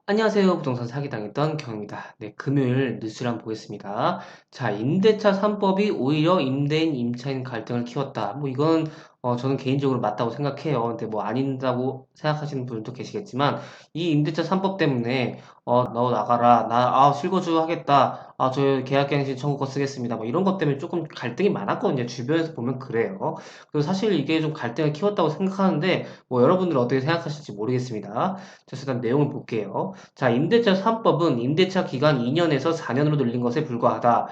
안녕하세요. 부동산 사기당했던 경입니다. 네, 금요일 뉴스를 한번 보겠습니다. 자, 임대차 3법이 오히려 임대인, 임차인 갈등을 키웠다. 이건, 저는 개인적으로 맞다고 생각해요. 근데 아닌다고 생각하시는 분들도 계시겠지만, 이 임대차 3법 때문에, 너 나가라. 실거주 하겠다. 저 계약갱신 청구권 쓰겠습니다. 이런 것 때문에 조금 갈등이 많았거든요. 주변에서 보면 그래요. 그래서 사실 이게 좀 갈등을 키웠다고 생각하는데, 여러분들은 어떻게 생각하실지 모르겠습니다. 자, 일단 내용을 볼게요. 자, 임대차 3법은 임대차 기간 2년에서 4년으로 늘린 것에 불과하다.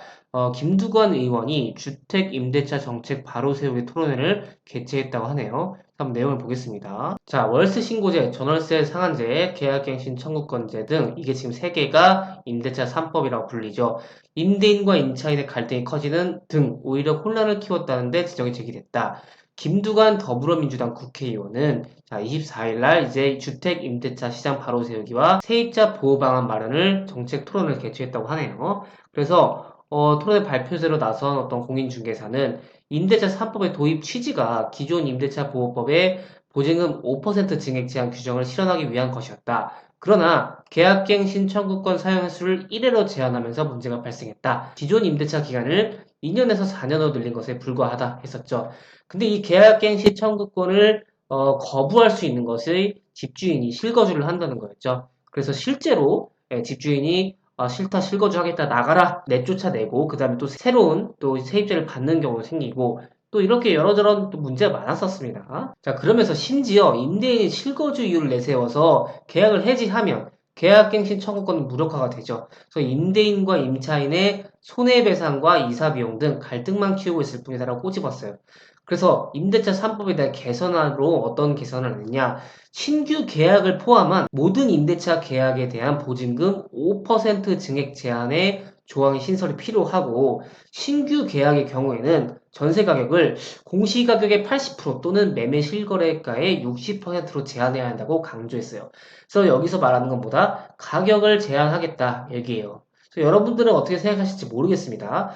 김두관 의원이 주택 임대차 정책 바로 세우기 토론회를 개최했다고 하네요. 한번 내용을 보겠습니다. 자, 월세 신고제, 전월세 상한제, 계약갱신 청구권제 등 이게 지금 세 개가 임대차 3법이라고 불리죠. 임대인과 임차인의 갈등이 커지는 등 오히려 혼란을 키웠다는데 지적이 제기됐다. 김두관 더불어민주당 국회의원은 자, 24일 날 이제 주택 임대차 시장 바로 세우기와 세입자 보호 방안 마련을 정책 토론을 개최했다고 하네요. 그래서 토론회 발표제로 나선 어떤 공인중개사는 임대차 3법의 도입 취지가 기존 임대차 보호법의 보증금 5% 증액 제한 규정을 실현하기 위한 것이었다. 그러나 계약갱신 청구권 사용 횟수를 1회로 제한하면서 문제가 발생했다. 기존 임대차 기간을 2년에서 4년으로 늘린 것에 불과하다 했었죠. 근데 이 계약갱신 청구권을 거부할 수 있는 것의 집주인이 실거주를 한다는 거였죠. 그래서 실제로 집주인이 싫다, 실거주 하겠다, 나가라, 내쫓아내고, 그 다음에 또 새로운 또 세입자를 받는 경우도 생기고, 또 이렇게 여러저런 또 문제가 많았었습니다. 자, 그러면서 심지어 임대인이 실거주 이유를 내세워서 계약을 해지하면 계약갱신 청구권은 무력화가 되죠. 그래서 임대인과 임차인의 손해배상과 이사비용 등 갈등만 키우고 있을 뿐이다라고 꼬집었어요. 그래서 임대차 3법에 대한 개선안으로 어떤 개선을 했냐? 신규 계약을 포함한 모든 임대차 계약에 대한 보증금 5% 증액 제한의 조항의 신설이 필요하고 신규 계약의 경우에는 전세 가격을 공시가격의 80% 또는 매매 실거래가의 60%로 제한해야 한다고 강조했어요. 그래서 여기서 말하는 건 뭐다? 가격을 제한하겠다 얘기예요. 그래서 여러분들은 어떻게 생각하실지 모르겠습니다.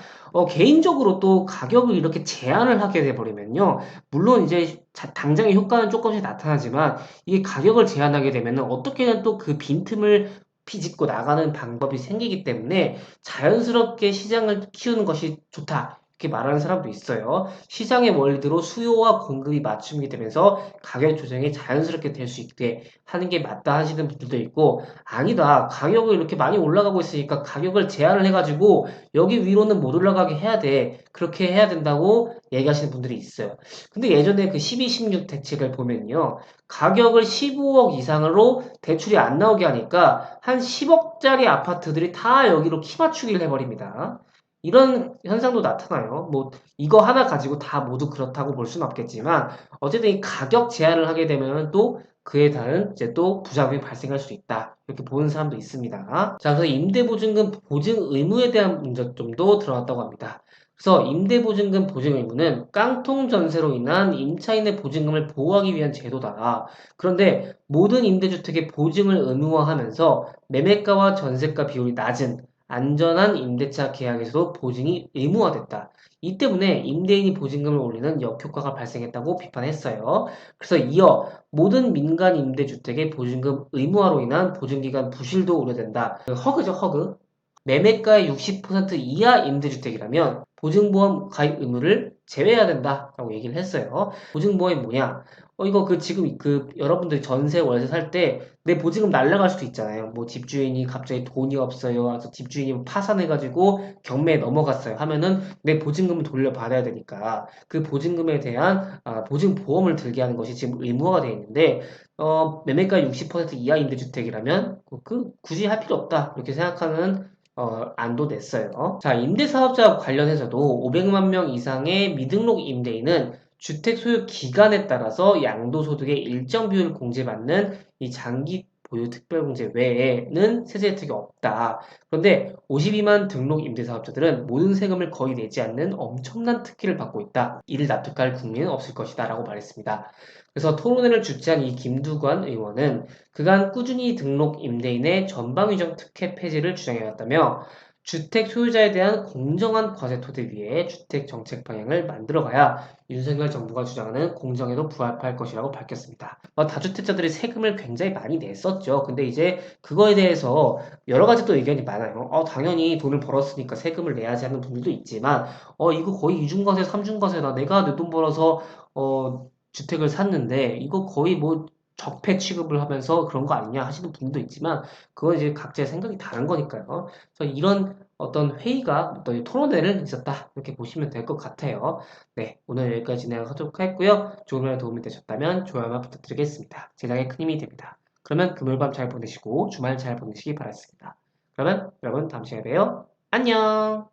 개인적으로 또 가격을 이렇게 제한을 하게 돼버리면요. 물론 이제 당장의 효과는 조금씩 나타나지만 이게 가격을 제한하게 되면 어떻게든 또 그 빈틈을 비집고 나가는 방법이 생기기 때문에 자연스럽게 시장을 키우는 것이 좋다. 이렇게 말하는 사람도 있어요. 시장의 원리대로 수요와 공급이 맞춤이 되면서 가격 조정이 자연스럽게 될 수 있게 하는 게 맞다 하시는 분들도 있고, 아니다. 가격이 이렇게 많이 올라가고 있으니까 가격을 제한을 해가지고 여기 위로는 못 올라가게 해야 돼. 그렇게 해야 된다고 얘기하시는 분들이 있어요. 근데 예전에 그 12, 16 대책을 보면요. 가격을 15억 이상으로 대출이 안 나오게 하니까 한 10억짜리 아파트들이 다 여기로 키 맞추기를 해버립니다. 이런 현상도 나타나요. 이거 하나 가지고 다 모두 그렇다고 볼 수는 없겠지만, 어쨌든 이 가격 제한을 하게 되면 또 그에 따른 이제 또 부작용이 발생할 수 있다. 이렇게 보는 사람도 있습니다. 자, 그래서 임대보증금 보증 의무에 대한 문제점도 들어갔다고 합니다. 그래서 임대보증금 보증 의무는 깡통 전세로 인한 임차인의 보증금을 보호하기 위한 제도다. 그런데 모든 임대주택의 보증을 의무화하면서 매매가와 전세가 비율이 낮은 안전한 임대차 계약에서도 보증이 의무화됐다. 이 때문에 임대인이 보증금을 올리는 역효과가 발생했다고 비판했어요. 그래서 이어 모든 민간 임대주택의 보증금 의무화로 인한 보증기간 부실도 우려된다. 허그죠, 허그. 매매가의 60% 이하 임대주택이라면 보증보험 가입 의무를 제외해야 된다라고 얘기를 했어요. 보증보험이 뭐냐? 이거 지금 여러분들이 전세 월세 살 때 내 보증금 날라갈 수도 있잖아요. 집주인이 갑자기 돈이 없어요. 그래서 집주인이 파산해가지고 경매에 넘어갔어요. 하면은 내 보증금을 돌려받아야 되니까 그 보증금에 대한 보증보험을 들게 하는 것이 지금 의무화가 되어 있는데 매매가 60% 이하 임대주택이라면 굳이 할 필요 없다. 이렇게 생각하는 안도 냈어요. 자, 임대사업자 관련해서도 500만 명 이상의 미등록 임대인은 주택 소유 기간에 따라서 양도소득의 일정 비율을 공제받는 이 장기 보유 특별공제 외에는 세제 혜택이 없다. 그런데 52만 등록 임대사업자들은 모든 세금을 거의 내지 않는 엄청난 특혜를 받고 있다. 이를 납득할 국민은 없을 것이다. 라고 말했습니다. 그래서 토론회를 주최한 이 김두관 의원은 그간 꾸준히 등록 임대인의 전방위적 특혜 폐지를 주장해왔다며 주택 소유자에 대한 공정한 과세 토대 위에 주택 정책 방향을 만들어가야 윤석열 정부가 주장하는 공정에도 부합할 것이라고 밝혔습니다. 다주택자들이 세금을 굉장히 많이 냈었죠. 근데 이제 그거에 대해서 여러 가지 또 의견이 많아요. 당연히 돈을 벌었으니까 세금을 내야지 하는 분들도 있지만, 이거 거의 이중과세, 삼중과세다. 내가 내 돈 벌어서, 주택을 샀는데, 이거 거의 뭐, 적폐 취급을 하면서 그런 거 아니냐 하시는 분도 있지만, 그건 이제 각자의 생각이 다른 거니까요. 그래서 이런 어떤 회의가, 어떤 토론회를 있었다. 이렇게 보시면 될 것 같아요. 네, 오늘 여기까지 진행하도록 하겠고요. 조금이라도 도움이 되셨다면 좋아요만 부탁드리겠습니다. 제작에 큰 힘이 됩니다. 그러면 금요일 밤 잘 보내시고 주말 잘 보내시기 바라겠습니다. 그러면 여러분 다음 시간에 봬요. 안녕!